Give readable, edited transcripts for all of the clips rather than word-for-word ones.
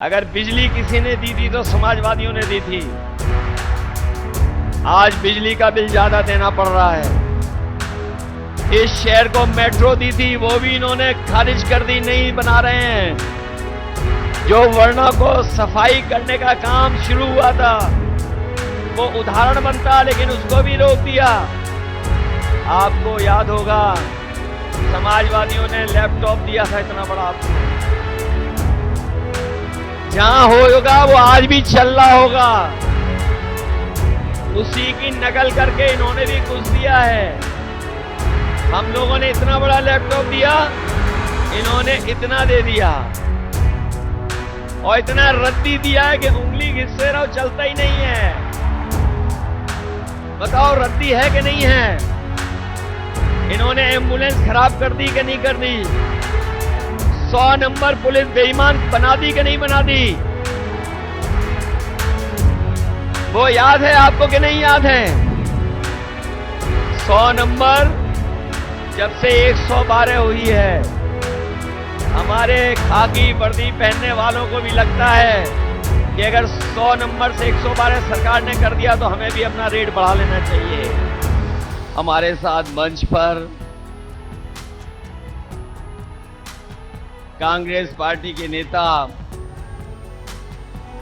अगर बिजली किसी ने दी थी तो समाजवादियों ने दी थी। आज बिजली का बिल ज्यादा देना पड़ रहा है। इस शहर को मेट्रो दी थी, वो भी इन्होंने खारिज कर दी, नहीं बना रहे हैं। जो वर्णों को सफाई करने का काम शुरू हुआ था वो उदाहरण बनता, लेकिन उसको भी रोक दिया। आपको याद होगा समाजवादियों ने लैपटॉप दिया था इतना बड़ा आपको। जहां होगा वो आज भी चल रहा होगा, उसी की नकल करके इन्होंने भी कुछ दिया है। हम लोगों ने इतना बड़ा लैपटॉप दिया, इन्होंने इतना दे दिया और इतना रद्दी दिया है कि उंगली घिससे रहो चलता ही नहीं है। बताओ रद्दी है कि नहीं है? इन्होंने एम्बुलेंस खराब कर दी कि नहीं कर दी? 100 नंबर पुलिस बेईमान बना दी कि नहीं बना दी? वो याद है आपको कि नहीं याद है? 100 नंबर जब से 112 हुई है, हमारे खाकी वर्दी पहनने वालों को भी लगता है कि अगर 100 नंबर से 112 सरकार ने कर दिया तो हमें भी अपना रेट बढ़ा लेना चाहिए। हमारे साथ मंच पर कांग्रेस पार्टी के नेता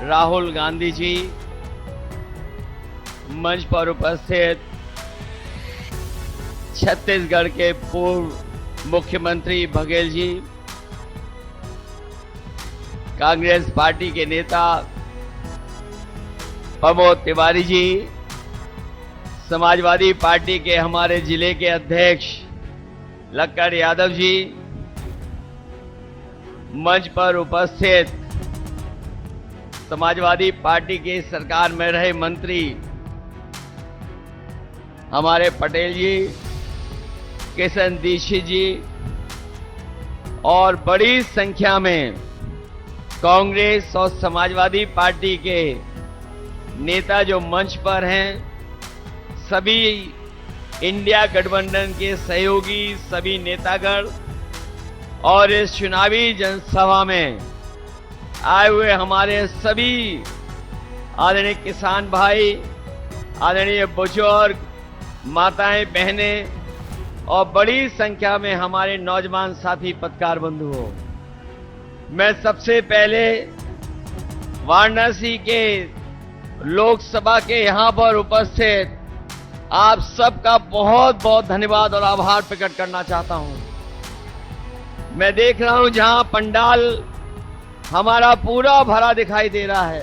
राहुल गांधी जी, मंच पर उपस्थित छत्तीसगढ़ के पूर्व मुख्यमंत्री बघेल जी, कांग्रेस पार्टी के नेता प्रमोद तिवारी जी, समाजवादी पार्टी के हमारे जिले के अध्यक्ष लक्कड़ यादव जी, मंच पर उपस्थित समाजवादी पार्टी की सरकार में रहे मंत्री हमारे पटेल जी, किशन दीक्षित जी और बड़ी संख्या में कांग्रेस और समाजवादी पार्टी के नेता जो मंच पर हैं, सभी इंडिया गठबंधन के सहयोगी, सभी नेतागण और इस चुनावी जनसभा में आए हुए हमारे सभी आदरणीय किसान भाई, आदरणीय बुजुर्ग, माताएं, बहनें और बड़ी संख्या में हमारे नौजवान साथी पत्रकार बंधुओं, मैं सबसे पहले वाराणसी के लोकसभा के यहां पर उपस्थित आप सबका बहुत बहुत धन्यवाद और आभार प्रकट करना चाहता हूं। मैं देख रहा हूं जहां पंडाल हमारा पूरा भरा दिखाई दे रहा है,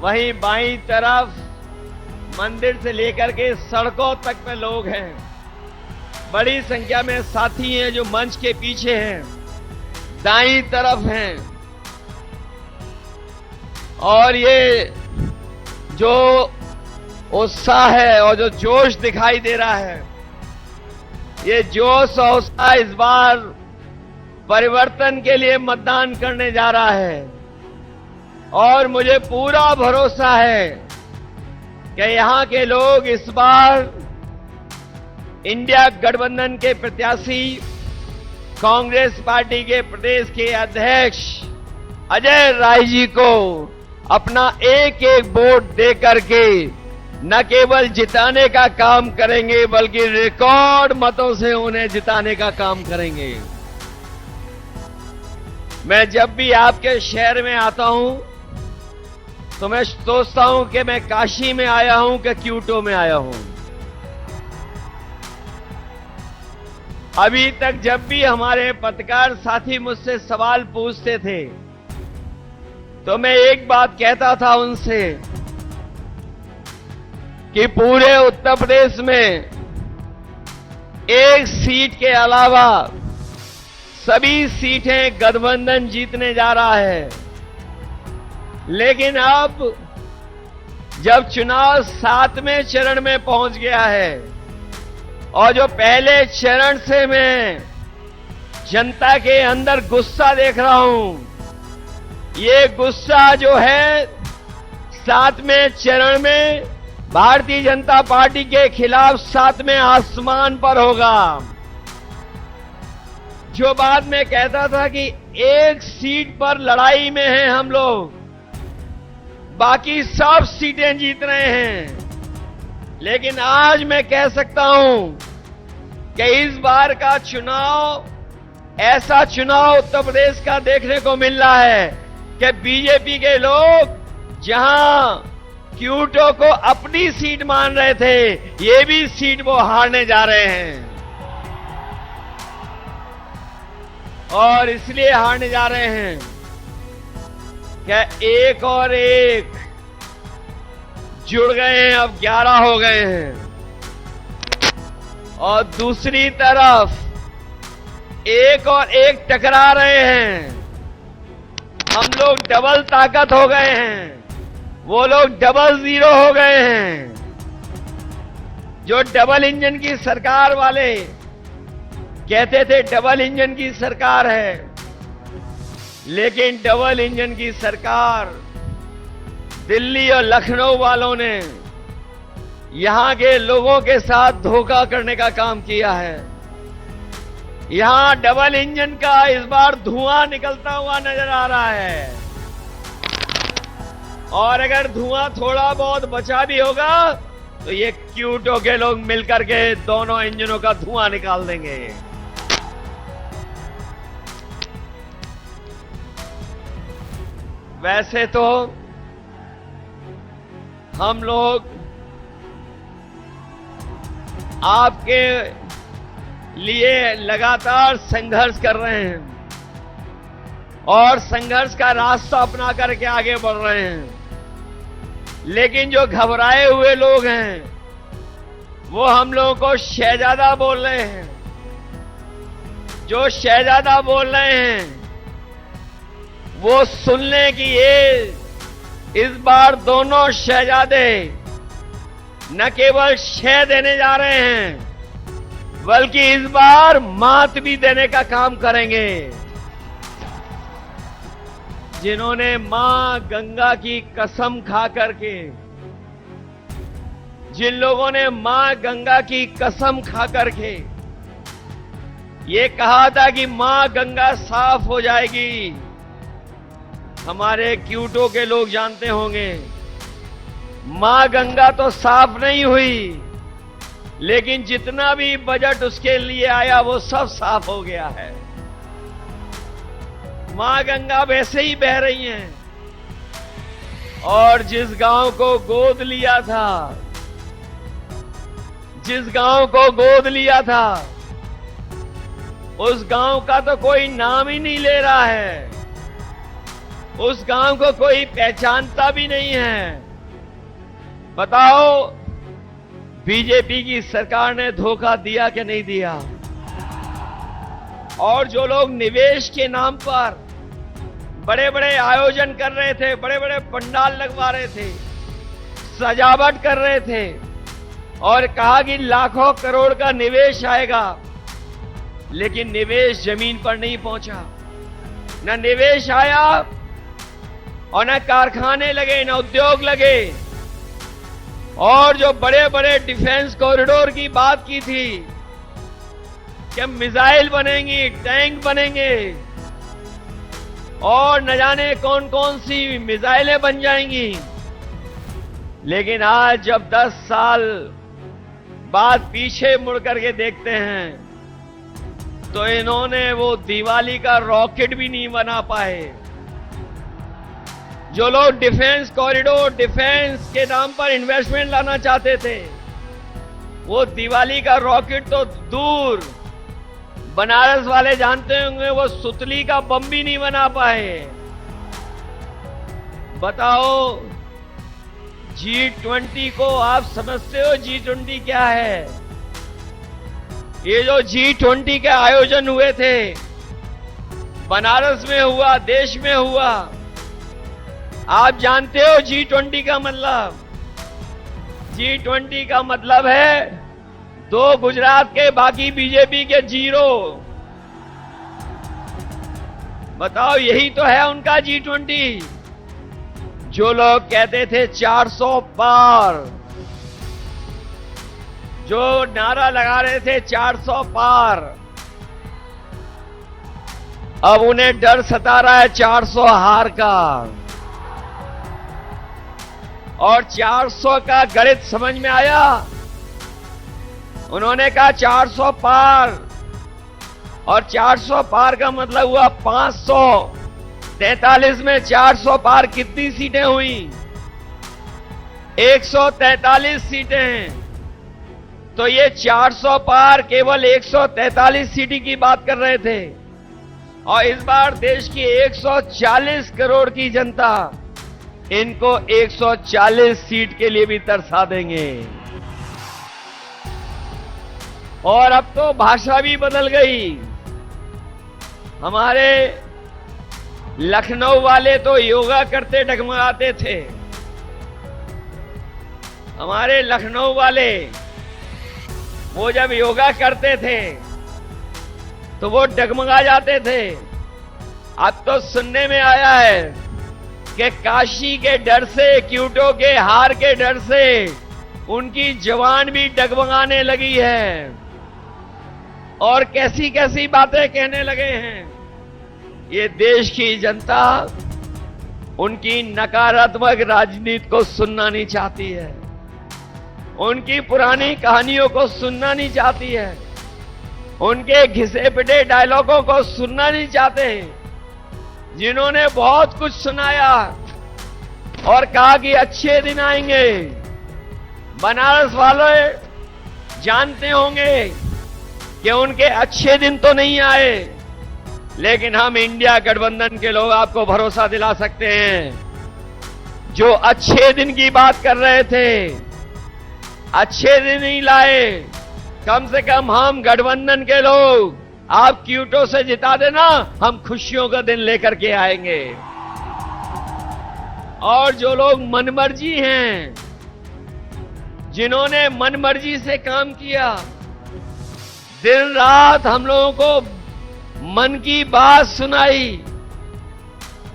वहीं बाईं तरफ मंदिर से लेकर के सड़कों तक पे लोग हैं। बड़ी संख्या में साथी हैं जो मंच के पीछे हैं, दाईं तरफ हैं। और ये जो उत्साह है और जो जोश दिखाई दे रहा है, ये जोश और उत्साह इस बार परिवर्तन के लिए मतदान करने जा रहा है। और मुझे पूरा भरोसा है कि यहां के लोग इस बार इंडिया गठबंधन के प्रत्याशी कांग्रेस पार्टी के प्रदेश के अध्यक्ष अजय राय जी को अपना एक एक वोट दे करके न केवल जिताने का काम करेंगे बल्कि रिकॉर्ड मतों से उन्हें जिताने का काम करेंगे। मैं जब भी आपके शहर में आता हूं तो मैं सोचता हूं कि मैं काशी में आया हूं कि क्यूटो में आया हूं। अभी तक जब भी हमारे पत्रकार साथी मुझसे सवाल पूछते थे तो मैं एक बात कहता था उनसे कि पूरे उत्तर प्रदेश में एक सीट के अलावा सभी सीटें गठबंधन जीतने जा रहा है। लेकिन अब जब चुनाव 7वें चरण में पहुंच गया है और जो पहले चरण से मैं जनता के अंदर गुस्सा देख रहा हूं, ये गुस्सा जो है 7वें चरण में भारतीय जनता पार्टी के खिलाफ 7वें आसमान पर होगा। जो बात मैं कहता था कि एक सीट पर लड़ाई में हैं हम लोग, बाकी सब सीटें जीत रहे हैं। लेकिन आज मैं कह सकता हूं कि इस बार का चुनाव ऐसा चुनाव उत्तर प्रदेश का देखने को मिल रहा है कि बीजेपी के लोग जहां क्यूटो को अपनी सीट मान रहे थे, ये भी सीट वो हारने जा रहे हैं। और इसलिए हारने जा रहे हैं कि एक और एक जुड़ गए हैं, अब 11 हो गए हैं। और दूसरी तरफ एक और एक टकरा रहे हैं। हम लोग डबल ताकत हो गए हैं, वो लोग डबल जीरो हो गए हैं। जो डबल इंजन की सरकार वाले कहते थे डबल इंजन की सरकार है, लेकिन डबल इंजन की सरकार दिल्ली और लखनऊ वालों ने यहां के लोगों के साथ धोखा करने का काम किया है। यहां डबल इंजन का इस बार धुआं निकलता हुआ नजर आ रहा है। और अगर धुआं थोड़ा बहुत बचा भी होगा तो ये क्यूटो के लोग मिलकर के दोनों इंजनों का धुआं निकाल देंगे। वैसे तो हम लोग आपके लिए लगातार संघर्ष कर रहे हैं और संघर्ष का रास्ता अपना करके आगे बढ़ रहे हैं। लेकिन जो घबराए हुए लोग हैं वो हम लोगों को शहजादा बोल रहे हैं। जो शहजादा बोल रहे हैं वो सुन लें कि ये इस बार दोनों शहजादे न केवल शह देने जा रहे हैं बल्कि इस बार मात भी देने का काम करेंगे। जिन्होंने मां गंगा की कसम खा करके, जिन लोगों ने मां गंगा की कसम खा करके ये कहा था कि मां गंगा साफ हो जाएगी, हमारे क्यूटो के लोग जानते होंगे मां गंगा तो साफ नहीं हुई, लेकिन जितना भी बजट उसके लिए आया वो सब साफ हो गया है। मां गंगा वैसे ही बह रही हैं। और जिस गांव को गोद लिया था, जिस गांव को गोद लिया था, उस गांव का तो कोई नाम ही नहीं ले रहा है। उस गांव को कोई पहचानता भी नहीं है। बताओ बीजेपी की सरकार ने धोखा दिया कि नहीं दिया? और जो लोग निवेश के नाम पर बड़े बड़े आयोजन कर रहे थे, बड़े बड़े पंडाल लगवा रहे थे, सजावट कर रहे थे और कहा कि लाखों करोड़ का निवेश आएगा, लेकिन निवेश जमीन पर नहीं पहुंचा। न निवेश आया और न कारखाने लगे, न उद्योग लगे। और जो बड़े बड़े डिफेंस कॉरिडोर की बात की थी कि मिसाइल बनेंगी, टैंक बनेंगे और न जाने कौन कौन सी मिसाइलें बन जाएंगी, लेकिन आज जब 10 साल बाद पीछे मुड़ करके देखते हैं तो इन्होंने वो दिवाली का रॉकेट भी नहीं बना पाए। जो लोग डिफेंस कॉरिडोर, डिफेंस के नाम पर इन्वेस्टमेंट लाना चाहते थे, वो दिवाली का रॉकेट तो दूर, बनारस वाले जानते होंगे वो सुतली का बम भी नहीं बना पाए। बताओ G20 को आप समझते हो G20 क्या है? ये जो G20 के आयोजन हुए थे, बनारस में हुआ, देश में हुआ, आप जानते हो G20 का मतलब? G20 का मतलब है 2 गुजरात के, बाकी बीजेपी के 0। बताओ यही तो है उनका G20। जो लोग कहते थे 400 पार, जो नारा लगा रहे थे 400 पार, अब उन्हें डर सता रहा है 400 हार का, और 400 का गणित समझ में आया। उन्होंने कहा 400 पार, और 400 पार का मतलब हुआ 543 में 400 पार कितनी सीटें हुई? 143 सीटें। तो ये 400 पार केवल 143 सीटी की बात कर रहे थे, और इस बार देश की 140 करोड़ की जनता इनको 140 सीट के लिए भी तरसा देंगे। और अब तो भाषा भी बदल गई। हमारे लखनऊ वाले तो योगा करते डगमगाते थे। हमारे लखनऊ वाले वो जब योगा करते थे तो वो डगमगा जाते थे। अब तो सुनने में आया है कि काशी के डर से, क्यूटो के हार के डर से उनकी जवान भी डगमगाने लगी है, और कैसी कैसी बातें कहने लगे हैं। ये देश की जनता उनकी नकारात्मक राजनीति को सुनना नहीं चाहती है, उनकी पुरानी कहानियों को सुनना नहीं चाहती है, उनके घिसे पिटे डायलॉगों को सुनना नहीं चाहते, जिन्होंने बहुत कुछ सुनाया और कहा कि अच्छे दिन आएंगे। बनारस वाले जानते होंगे कि उनके अच्छे दिन तो नहीं आए, लेकिन हम इंडिया गठबंधन के लोग आपको भरोसा दिला सकते हैं, जो अच्छे दिन की बात कर रहे थे, अच्छे दिन नहीं लाए। कम से कम हम गठबंधन के लोग, आप क्यूटो से जिता देना, हम खुशियों का दिन लेकर के आएंगे। और जो लोग मनमर्जी हैं, जिन्होंने मनमर्जी से काम किया, दिन रात हम लोगों को मन की बात सुनाई,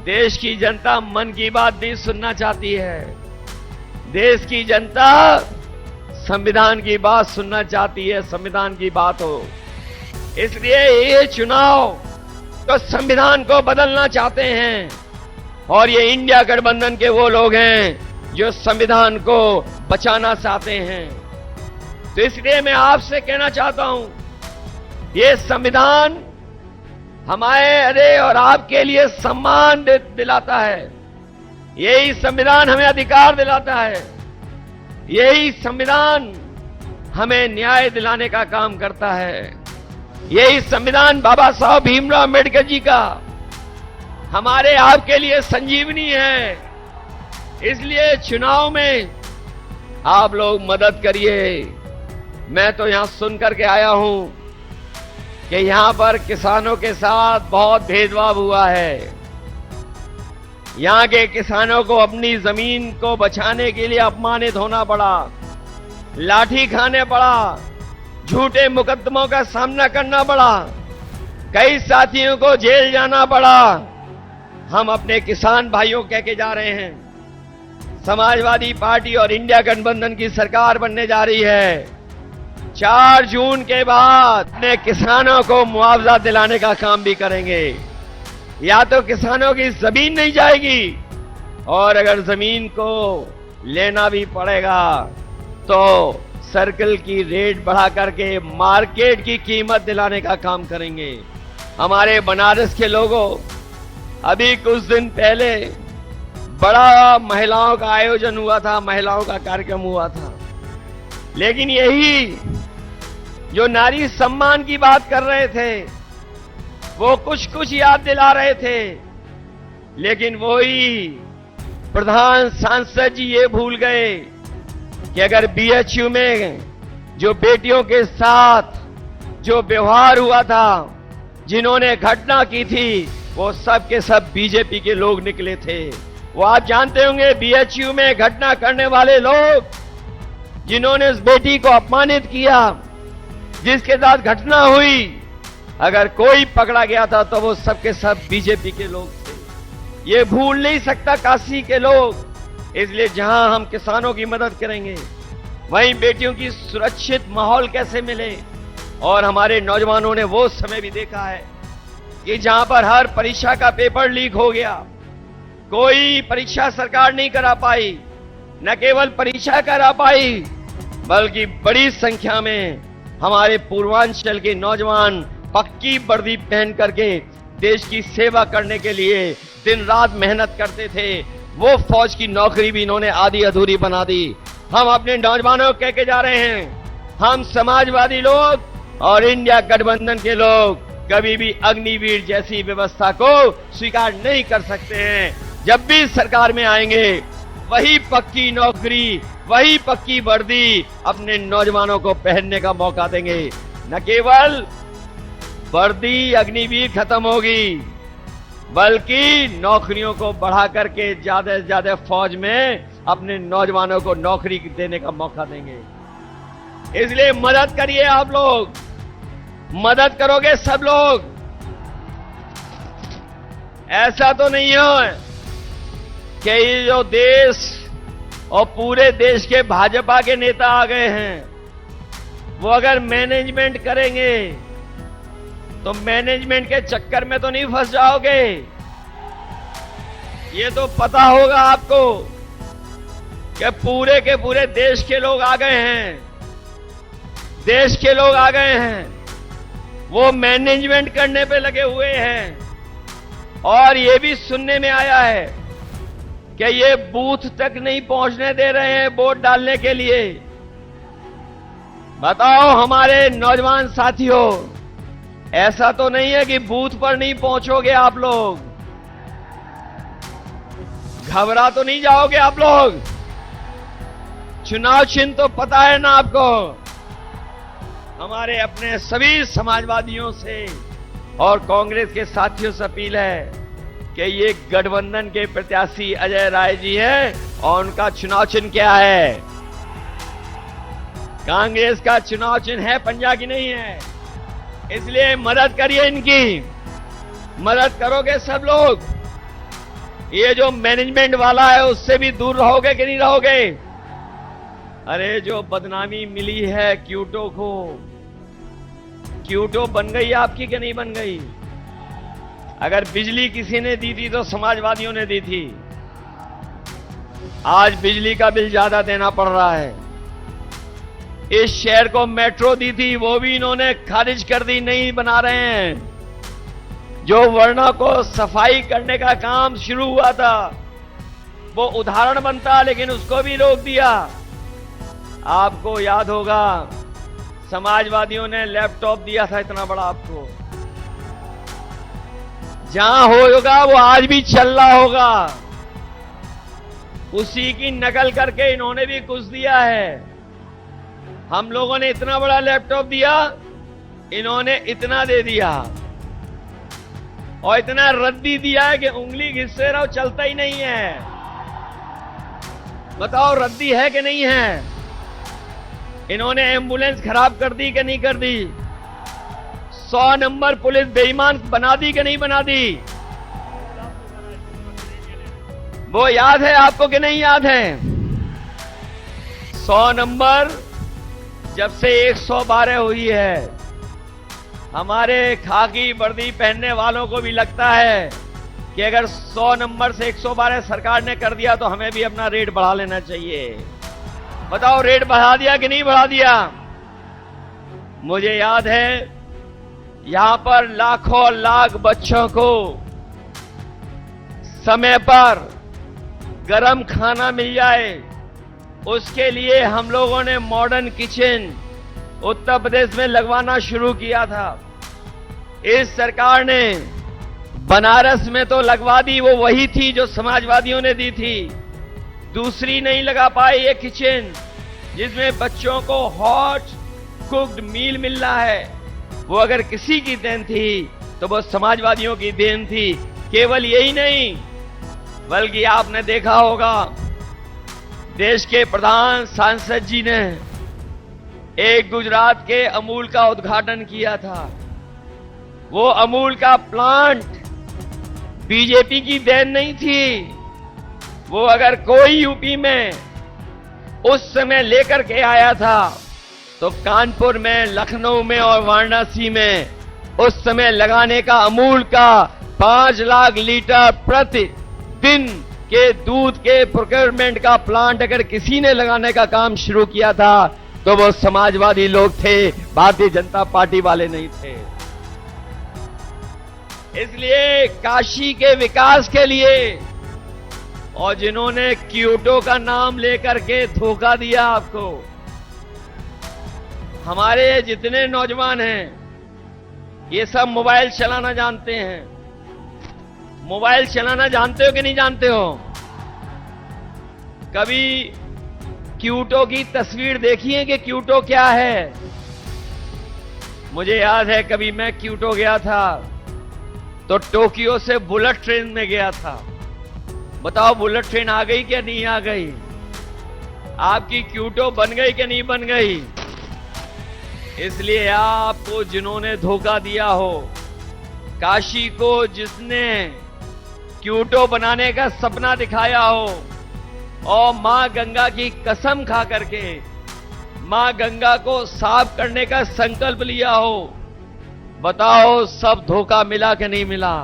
देश की जनता मन की बात नहीं सुनना चाहती है। देश की जनता संविधान की बात सुनना चाहती है, संविधान की बात हो। इसलिए ये चुनाव तो संविधान को बदलना चाहते हैं, और ये इंडिया गठबंधन के वो लोग हैं जो संविधान को बचाना चाहते हैं। तो इसलिए मैं आपसे कहना चाहता हूं, ये संविधान हमारे और आपके लिए सम्मान दिलाता है, यही संविधान हमें अधिकार दिलाता है, यही संविधान हमें न्याय दिलाने का काम करता है। यही संविधान बाबा साहब भीमराव अम्बेडकर जी का हमारे आपके लिए संजीवनी है। इसलिए चुनाव में आप लोग मदद करिए। मैं तो यहां सुनकर के आया हूं कि यहां पर किसानों के साथ बहुत भेदभाव हुआ है। यहां के किसानों को अपनी जमीन को बचाने के लिए अपमानित होना पड़ा, लाठी खाने पड़ा, झूठे मुकदमों का सामना करना पड़ा, कई साथियों को जेल जाना पड़ा। हम अपने किसान भाइयों कह के जा रहे हैं, समाजवादी पार्टी और इंडिया गठबंधन की सरकार बनने जा रही है। 4 जून के बाद अपने किसानों को मुआवजा दिलाने का काम भी करेंगे। या तो किसानों की जमीन नहीं जाएगी, और अगर जमीन को लेना भी पड़ेगा तो सर्कल की रेट बढ़ा करके मार्केट की कीमत दिलाने का काम करेंगे। हमारे बनारस के लोगों, अभी कुछ दिन पहले बड़ा महिलाओं का आयोजन हुआ था, महिलाओं का कार्यक्रम हुआ था, लेकिन यही जो नारी सम्मान की बात कर रहे थे, वो कुछ याद दिला रहे थे, लेकिन वही प्रधान सांसद जी ये भूल गए कि अगर बीएचयू में जो बेटियों के साथ जो व्यवहार हुआ था, जिन्होंने घटना की थी, वो सब के सब बीजेपी के लोग निकले थे। वो आप जानते होंगे, बीएचयू में घटना करने वाले लोग, जिन्होंने उस बेटी को अपमानित किया, जिसके साथ घटना हुई, अगर कोई पकड़ा गया था तो वो सब के सब बीजेपी के लोग थे। ये भूल नहीं सकता काशी के लोग। इसलिए जहां हम किसानों की मदद करेंगे, वहीं बेटियों की सुरक्षित माहौल कैसे मिले। और हमारे नौजवानों ने वो समय भी देखा है कि जहां पर हर परीक्षा का पेपर लीक हो गया, कोई परीक्षा सरकार नहीं करा पाई, न केवल परीक्षा करा पाई बल्कि बड़ी संख्या में हमारे पूर्वांचल के नौजवान पक्की वर्दी पहन करके देश की सेवा करने के लिए दिन रात मेहनत करते थे। वो फौज की नौकरी भी इन्होंने आधी अधूरी बना दी। हम अपने नौजवानों को कह के जा रहे हैं, हम समाजवादी लोग और इंडिया गठबंधन के लोग कभी भी अग्निवीर जैसी व्यवस्था को स्वीकार नहीं कर सकते हैं। जब भी सरकार में आएंगे वही पक्की नौकरी, वही पक्की वर्दी अपने नौजवानों को पहनने का मौका देंगे। न केवल वर्दी अग्निवीर खत्म होगी बल्कि नौकरियों को बढ़ा करके ज्यादा से ज्यादा फौज में अपने नौजवानों को नौकरी देने का मौका देंगे। इसलिए मदद करिए, आप लोग मदद करोगे सब लोग। ऐसा तो नहीं है कि ये जो देश और पूरे देश के भाजपा के नेता आ गए हैं वो अगर मैनेजमेंट करेंगे तो मैनेजमेंट के चक्कर में तो नहीं फंस जाओगे। ये तो पता होगा आपको कि पूरे के पूरे देश के लोग आ गए हैं, देश के लोग आ गए हैं, वो मैनेजमेंट करने पे लगे हुए हैं। और ये भी सुनने में आया है कि ये बूथ तक नहीं पहुंचने दे रहे हैं वोट डालने के लिए। बताओ हमारे नौजवान साथियों, ऐसा तो नहीं है कि बूथ पर नहीं पहुंचोगे आप लोग? घबरा तो नहीं जाओगे आप लोग? चुनाव चिन्ह तो पता है ना आपको? हमारे अपने सभी समाजवादियों से और कांग्रेस के साथियों से अपील है कि ये गठबंधन के प्रत्याशी अजय राय जी हैं और उनका चुनाव चिन्ह क्या है? कांग्रेस का चुनाव चिन्ह है पंजा की नहीं है। इसलिए मदद करिए, इनकी मदद करोगे सब लोग। ये जो मैनेजमेंट वाला है उससे भी दूर रहोगे कि नहीं रहोगे? अरे जो बदनामी मिली है क्यूटो को, क्यूटो बन गई आपकी कि नहीं बन गई? अगर बिजली किसी ने दी थी तो समाजवादियों ने दी थी। आज बिजली का बिल ज्यादा देना पड़ रहा है। इस शहर को मेट्रो दी थी वो भी इन्होंने खारिज कर दी, नहीं बना रहे हैं। जो वर्णों को सफाई करने का काम शुरू हुआ था वो उदाहरण बनता, लेकिन उसको भी रोक दिया। आपको याद होगा समाजवादियों ने लैपटॉप दिया था इतना बड़ा आपको, जहां होगा वो आज भी चल रहा होगा। उसी की नकल करके इन्होंने भी कुछ दिया है। हम लोगों ने इतना बड़ा लैपटॉप दिया, इन्होंने इतना दे दिया और इतना रद्दी दिया है कि उंगली घिससे रहो चलता ही नहीं है। बताओ रद्दी है कि नहीं है? इन्होंने एम्बुलेंस खराब कर दी कि नहीं कर दी? 100 नंबर पुलिस बेईमान बना दी कि नहीं बना दी? वो याद है आपको कि नहीं याद है? 100 नंबर जब से 112 हुई है, हमारे खाकी वर्दी पहनने वालों को भी लगता है कि अगर 100 नंबर से 112 सरकार ने कर दिया तो हमें भी अपना रेट बढ़ा लेना चाहिए। बताओ रेट बढ़ा दिया कि नहीं बढ़ा दिया? मुझे याद है यहां पर लाखों लाख बच्चों को समय पर गरम खाना मिल जाए, उसके लिए हम लोगों ने मॉडर्न किचन उत्तर प्रदेश में लगवाना शुरू किया था। इस सरकार ने बनारस में तो लगवा दी, वो वही थी जो समाजवादियों ने दी थी। दूसरी नहीं लगा पाई ये किचन जिसमें बच्चों को हॉट कुक्ड मील मिल रहा है। वो अगर किसी की देन थी तो वो समाजवादियों की देन थी। केवल यही नहीं बल्कि आपने देखा होगा देश के प्रधान सांसद जी ने एक गुजरात के अमूल का उद्घाटन किया था। वो अमूल का प्लांट बीजेपी की देन नहीं थी। वो अगर कोई यूपी में उस समय लेकर के आया था तो कानपुर में, लखनऊ में और वाराणसी में उस समय लगाने का अमूल का 5 लाख लीटर प्रति दिन के दूध के प्रोक्योरमेंट का प्लांट अगर किसी ने लगाने का काम शुरू किया था तो वो समाजवादी लोग थे, भारतीय जनता पार्टी वाले नहीं थे। इसलिए काशी के विकास के लिए और जिन्होंने क्योटो का नाम लेकर के धोखा दिया आपको, हमारे जितने नौजवान हैं ये सब मोबाइल चलाना जानते हैं। मोबाइल चलाना जानते हो कि नहीं जानते हो? कभी क्योटो की तस्वीर देखी है कि क्योटो क्या है? मुझे याद है कभी मैं क्योटो गया था तो टोक्यो से बुलेट ट्रेन में गया था। बताओ बुलेट ट्रेन आ गई क्या नहीं आ गई? आपकी क्योटो बन गई कि नहीं बन गई? इसलिए आपको जिन्होंने धोखा दिया हो, काशी को जिसने क्योटो बनाने का सपना दिखाया हो और मां गंगा की कसम खा करके मां गंगा को साफ करने का संकल्प लिया हो, बताओ सब धोखा मिला कि नहीं मिला?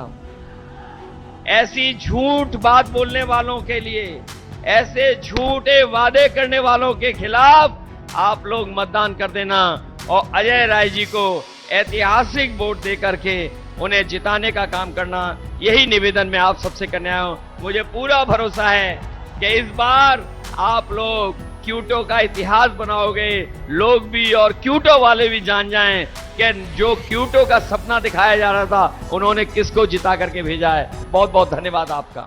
ऐसी झूठ बात बोलने वालों के लिए, ऐसे झूठे वादे करने वालों के खिलाफ आप लोग मतदान कर देना और अजय राय जी को ऐतिहासिक वोट दे करके उन्हें जिताने का काम करना। यही निवेदन मैं आप सबसे करने आया हूं। मुझे पूरा भरोसा है कि इस बार आप लोग क्योटो का इतिहास बनाओगे, लोग भी और क्योटो वाले भी जान जाएं कि जो क्योटो का सपना दिखाया जा रहा था उन्होंने किसको जिता करके भेजा है। बहुत बहुत धन्यवाद आपका।